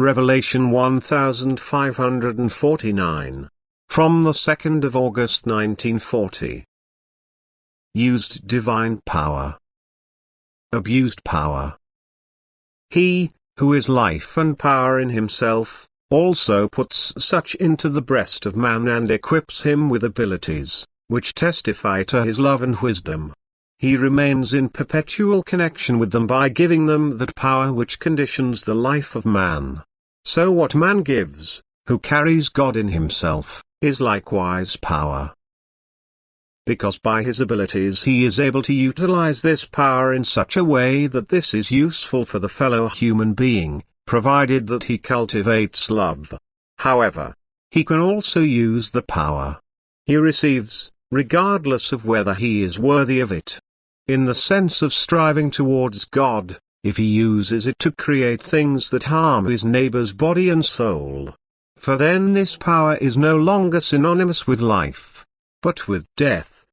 Revelation 1549. From the 2nd of August 1940. Used divine power. Abused power. He, who is life and power in himself, also puts such into the breast of man and equips him with abilities, which testify to his love and wisdom. He remains in perpetual connection with them by giving them that power which conditions the life of man. So what man gives, who carries God in himself, is likewise power. Because by his abilities he is able to utilize this power in such a way that this is useful for the fellow human being, provided that he cultivates love. However, he can also use the power he receives, regardless of whether he is worthy of it. In the sense of striving towards God, if he uses it to create things that harm his neighbor's body and soul. For then this power is no longer synonymous with life, but with death.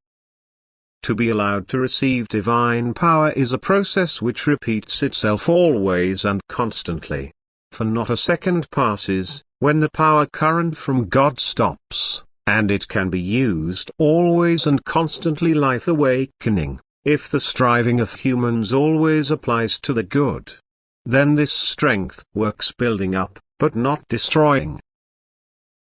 To be allowed to receive divine power is a process which repeats itself always and constantly. For not a second passes, when the power current from God stops, and it can be used always and constantly life awakening. If the striving of humans always applies to the good, then this strength works building up, but not destroying.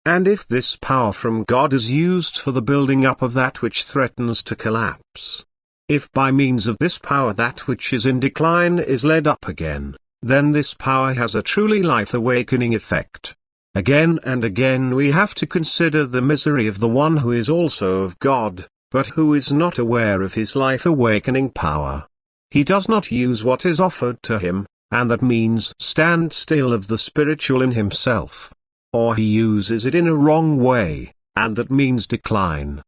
And if this power from God is used for the building up of that which threatens to collapse, if by means of this power that which is in decline is led up again, then this power has a truly life-awakening effect. Again and again we have to consider the misery of the one who is also of God, but who is not aware of his life-awakening power. He does not use what is offered to him, and that means stand still of the spiritual in himself. Or he uses it in a wrong way, and that means decline.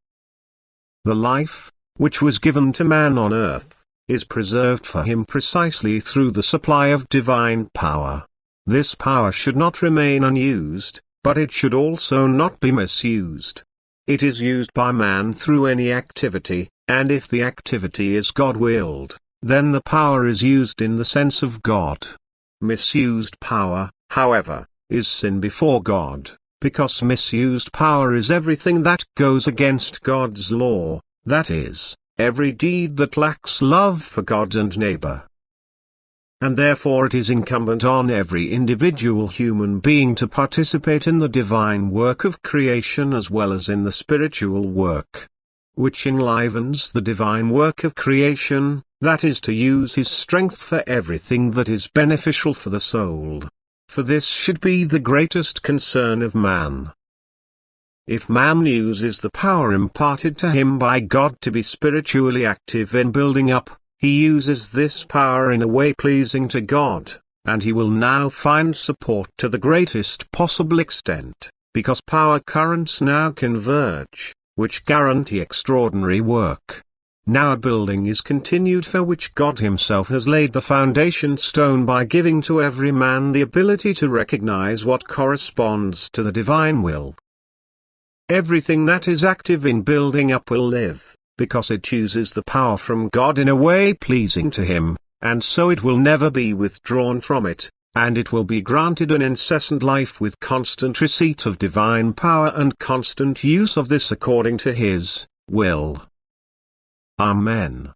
The life, which was given to man on earth, is preserved for him precisely through the supply of divine power. This power should not remain unused, but it should also not be misused. It is used by man through any activity, and if the activity is God-willed, then the power is used in the sense of God. Misused power, however, is sin before God, because misused power is everything that goes against God's law, that is, every deed that lacks love for God and neighbor. And therefore it is incumbent on every individual human being to participate in the divine work of creation as well as in the spiritual work, which enlivens the divine work of creation, that is to use his strength for everything that is beneficial for the soul. For this should be the greatest concern of man. If man uses the power imparted to him by God to be spiritually active in building up, he uses this power in a way pleasing to God, and he will now find support to the greatest possible extent, because power currents now converge, which guarantee extraordinary work. Now a building is continued for which God himself has laid the foundation stone by giving to every man the ability to recognize what corresponds to the divine will. Everything that is active in building up will live, because it uses the power from God in a way pleasing to him, and so it will never be withdrawn from it, and it will be granted an incessant life with constant receipt of divine power and constant use of this according to his will. Amen.